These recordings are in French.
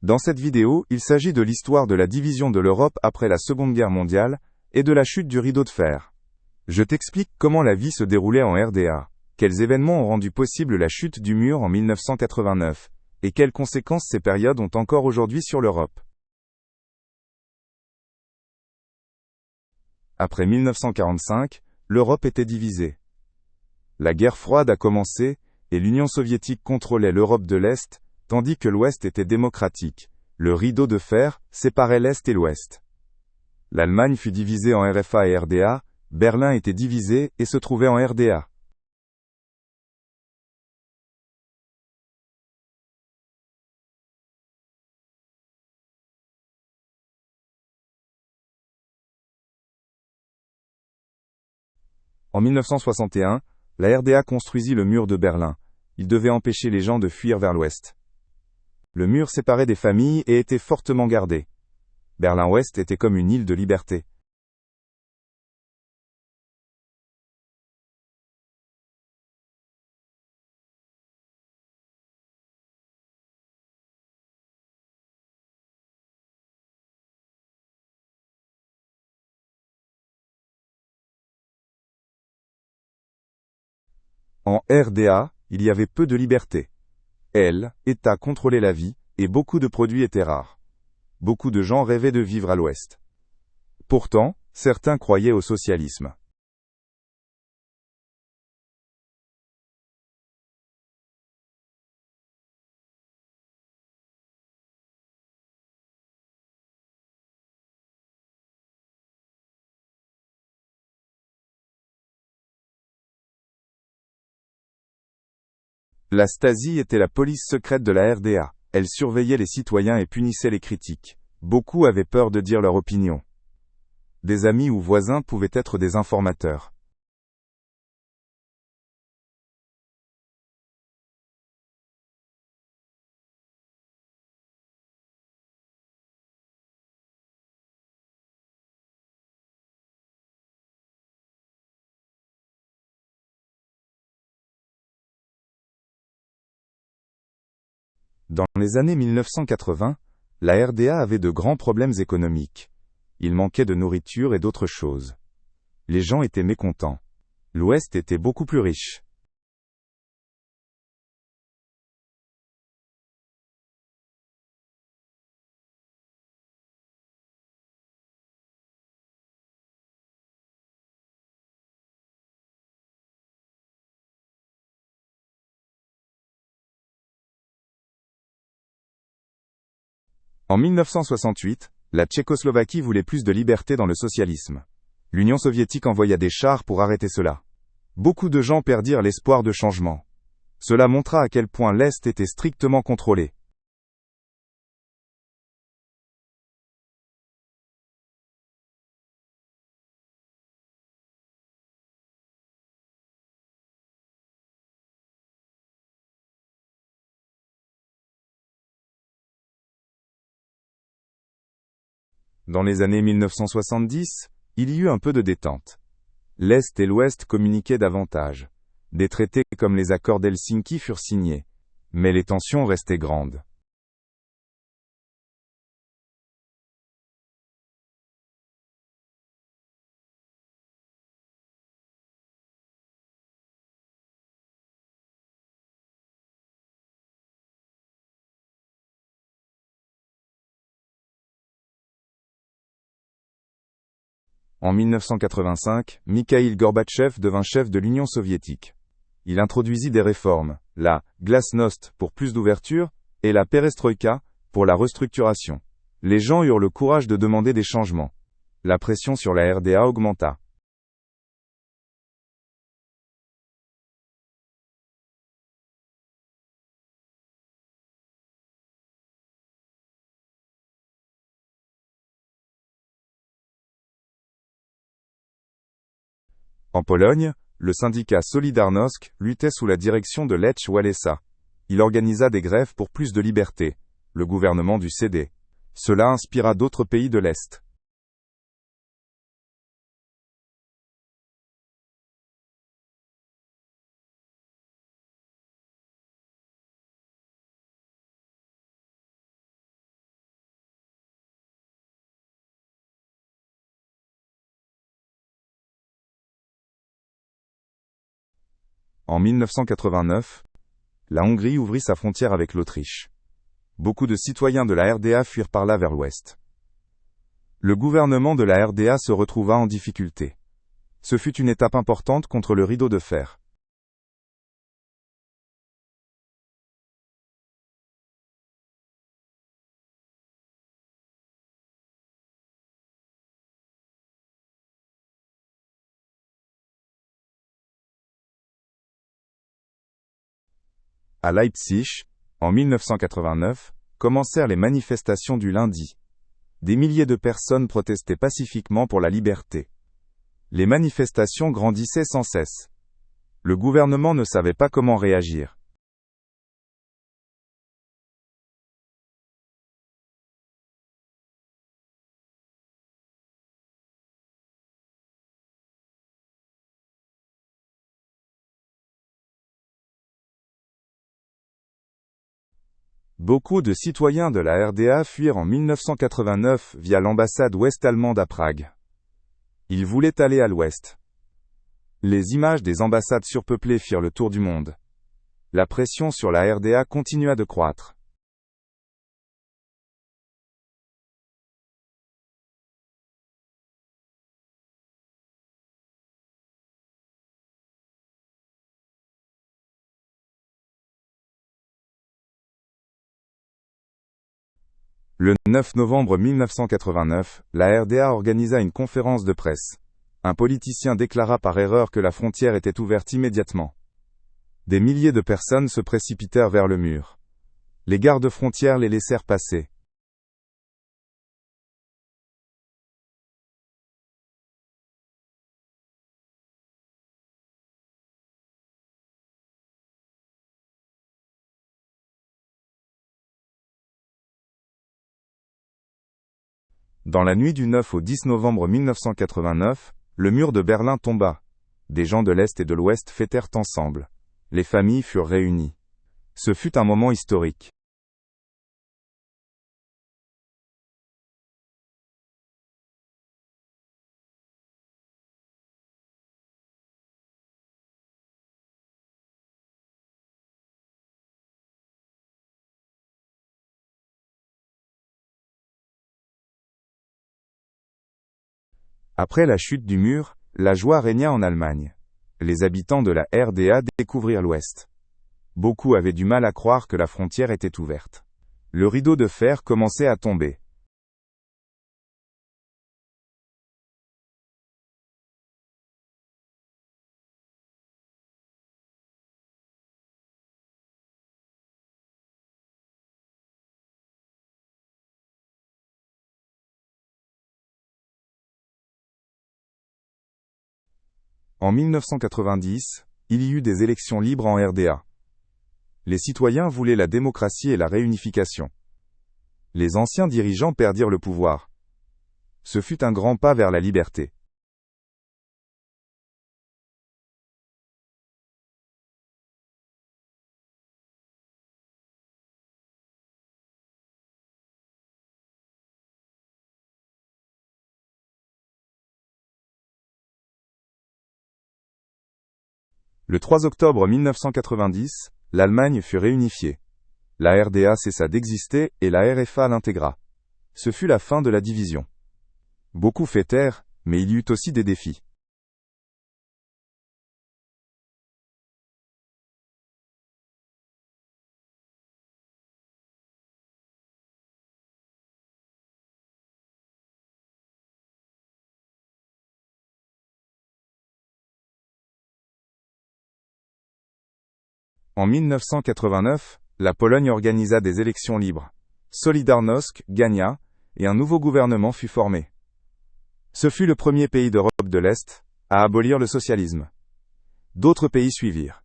Dans cette vidéo, il s'agit de l'histoire de la division de l'Europe après la Seconde Guerre mondiale, et de la chute du rideau de fer. Je t'explique comment la vie se déroulait en RDA, quels événements ont rendu possible la chute du mur en 1989, et quelles conséquences ces périodes ont encore aujourd'hui sur l'Europe. Après 1945, l'Europe était divisée. La guerre froide a commencé, et l'Union soviétique contrôlait l'Europe de l'Est, tandis que l'Ouest était démocratique. Le rideau de fer séparait l'Est et l'Ouest. L'Allemagne fut divisée en RFA et RDA, Berlin était divisé et se trouvait en RDA. En 1961, la RDA construisit le mur de Berlin. Il devait empêcher les gens de fuir vers l'Ouest. Le mur séparait des familles et était fortement gardé. Berlin-Ouest était comme une île de liberté. En RDA, il y avait peu de liberté. L'État contrôlait la vie, et beaucoup de produits étaient rares. Beaucoup de gens rêvaient de vivre à l'Ouest. Pourtant, certains croyaient au socialisme. La Stasi était la police secrète de la RDA. Elle surveillait les citoyens et punissait les critiques. Beaucoup avaient peur de dire leur opinion. Des amis ou voisins pouvaient être des informateurs. Dans les années 1980, la RDA avait de grands problèmes économiques. Il manquait de nourriture et d'autres choses. Les gens étaient mécontents. L'Ouest était beaucoup plus riche. En 1968, la Tchécoslovaquie voulait plus de liberté dans le socialisme. L'Union soviétique envoya des chars pour arrêter cela. Beaucoup de gens perdirent l'espoir de changement. Cela montra à quel point l'Est était strictement contrôlé. Dans les années 1970, il y eut un peu de détente. L'Est et l'Ouest communiquaient davantage. Des traités comme les accords d'Helsinki furent signés. Mais les tensions restaient grandes. En 1985, Mikhaïl Gorbatchev devint chef de l'Union soviétique. Il introduisit des réformes, la glasnost pour plus d'ouverture, et la perestroïka pour la restructuration. Les gens eurent le courage de demander des changements. La pression sur la RDA augmenta. En Pologne, le syndicat Solidarnosc luttait sous la direction de Lech Walesa. Il organisa des grèves pour plus de liberté. Le gouvernement dut céder. Cela inspira d'autres pays de l'Est. En 1989, la Hongrie ouvrit sa frontière avec l'Autriche. Beaucoup de citoyens de la RDA fuirent par là vers l'ouest. Le gouvernement de la RDA se retrouva en difficulté. Ce fut une étape importante contre le rideau de fer. À Leipzig, en 1989, commencèrent les manifestations du lundi. Des milliers de personnes protestaient pacifiquement pour la liberté. Les manifestations grandissaient sans cesse. Le gouvernement ne savait pas comment réagir. Beaucoup de citoyens de la RDA fuirent en 1989 via l'ambassade ouest-allemande à Prague. Ils voulaient aller à l'ouest. Les images des ambassades surpeuplées firent le tour du monde. La pression sur la RDA continua de croître. Le 9 novembre 1989, la RDA organisa une conférence de presse. Un politicien déclara par erreur que la frontière était ouverte immédiatement. Des milliers de personnes se précipitèrent vers le mur. Les gardes-frontières les laissèrent passer. Dans la nuit du 9 au 10 novembre 1989, le mur de Berlin tomba. Des gens de l'Est et de l'Ouest fêtèrent ensemble. Les familles furent réunies. Ce fut un moment historique. Après la chute du mur, la joie régna en Allemagne. Les habitants de la RDA découvrirent l'Ouest. Beaucoup avaient du mal à croire que la frontière était ouverte. Le rideau de fer commençait à tomber. En 1990, il y eut des élections libres en RDA. Les citoyens voulaient la démocratie et la réunification. Les anciens dirigeants perdirent le pouvoir. Ce fut un grand pas vers la liberté. Le 3 octobre 1990, l'Allemagne fut réunifiée. La RDA cessa d'exister et la RFA l'intégra. Ce fut la fin de la division. Beaucoup fêtèrent, mais il y eut aussi des défis. En 1989, la Pologne organisa des élections libres. Solidarność gagna, et un nouveau gouvernement fut formé. Ce fut le premier pays d'Europe de l'Est à abolir le socialisme. D'autres pays suivirent.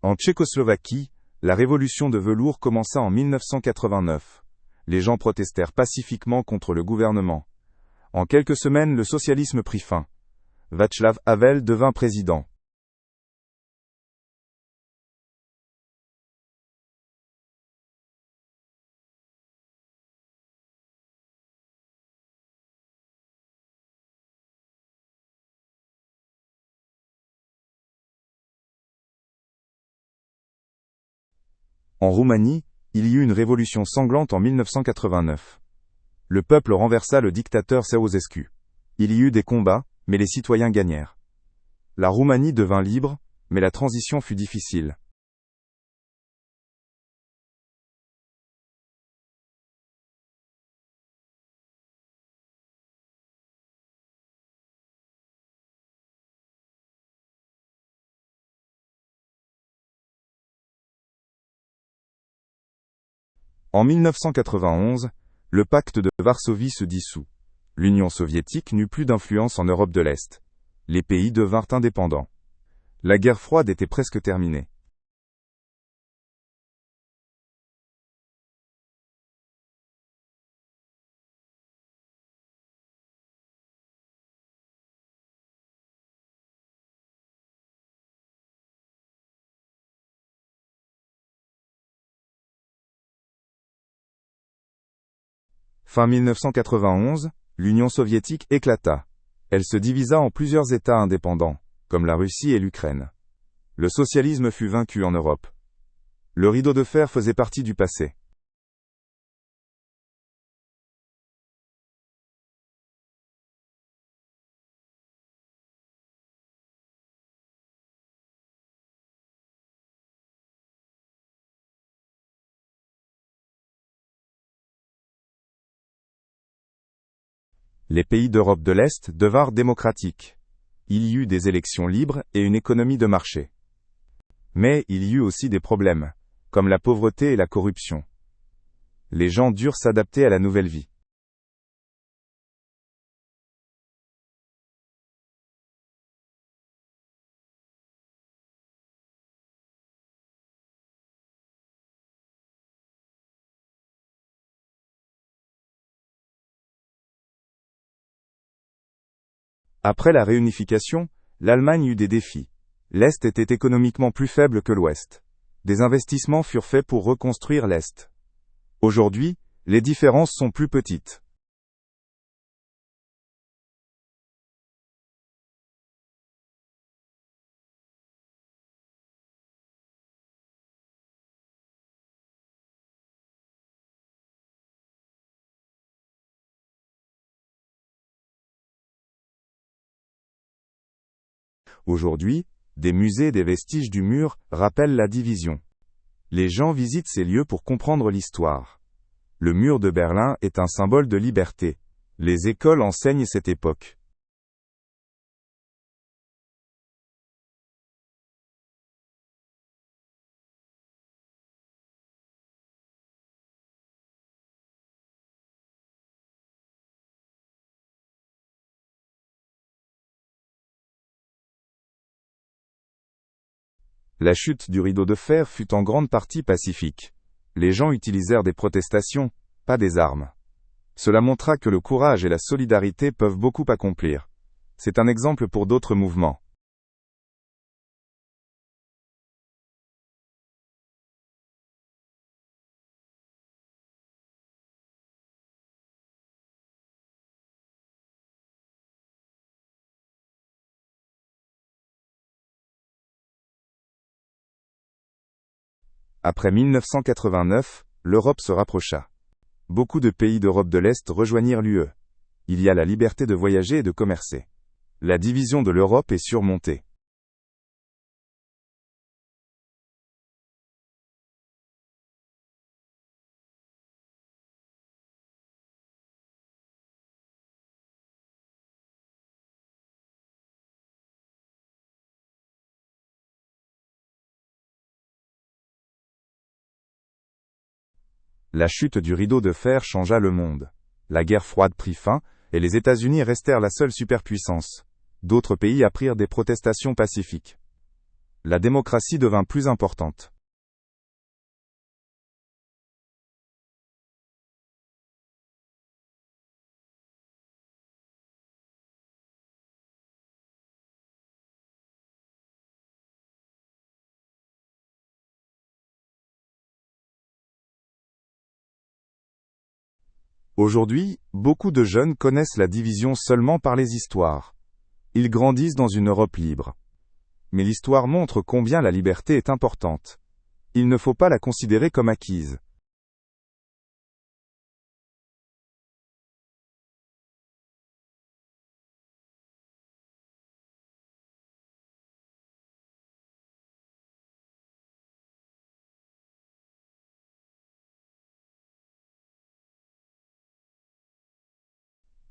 En Tchécoslovaquie, la révolution de velours commença en 1989. Les gens protestèrent pacifiquement contre le gouvernement. En quelques semaines, le socialisme prit fin. Václav Havel devint président. En Roumanie, il y eut une révolution sanglante en 1989. Le peuple renversa le dictateur Ceausescu. Il y eut des combats, mais les citoyens gagnèrent. La Roumanie devint libre, mais la transition fut difficile. En 1991, le pacte de Varsovie se dissout. L'Union soviétique n'eut plus d'influence en Europe de l'Est. Les pays devinrent indépendants. La guerre froide était presque terminée. Fin 1991, l'Union soviétique éclata. Elle se divisa en plusieurs États indépendants, comme la Russie et l'Ukraine. Le socialisme fut vaincu en Europe. Le rideau de fer faisait partie du passé. Les pays d'Europe de l'Est devinrent démocratiques. Il y eut des élections libres et une économie de marché. Mais il y eut aussi des problèmes, comme la pauvreté et la corruption. Les gens durent s'adapter à la nouvelle vie. Après la réunification, l'Allemagne eut des défis. L'Est était économiquement plus faible que l'Ouest. Des investissements furent faits pour reconstruire l'Est. Aujourd'hui, les différences sont plus petites. Aujourd'hui, des musées et des vestiges du mur rappellent la division. Les gens visitent ces lieux pour comprendre l'histoire. Le mur de Berlin est un symbole de liberté. Les écoles enseignent cette époque. La chute du rideau de fer fut en grande partie pacifique. Les gens utilisèrent des protestations, pas des armes. Cela montra que le courage et la solidarité peuvent beaucoup accomplir. C'est un exemple pour d'autres mouvements. Après 1989, l'Europe se rapprocha. Beaucoup de pays d'Europe de l'Est rejoignirent l'UE. Il y a la liberté de voyager et de commercer. La division de l'Europe est surmontée. La chute du rideau de fer changea le monde. La guerre froide prit fin, et les États-Unis restèrent la seule superpuissance. D'autres pays apprirent des protestations pacifiques. La démocratie devint plus importante. Aujourd'hui, beaucoup de jeunes connaissent la division seulement par les histoires. Ils grandissent dans une Europe libre. Mais l'histoire montre combien la liberté est importante. Il ne faut pas la considérer comme acquise.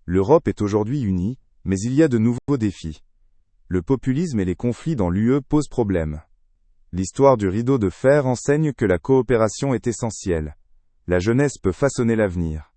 L'Europe est aujourd'hui unie, mais il y a de nouveaux défis. Le populisme et les conflits dans l'UE posent problème. L'histoire du rideau de fer enseigne que la coopération est essentielle. La jeunesse peut façonner l'avenir.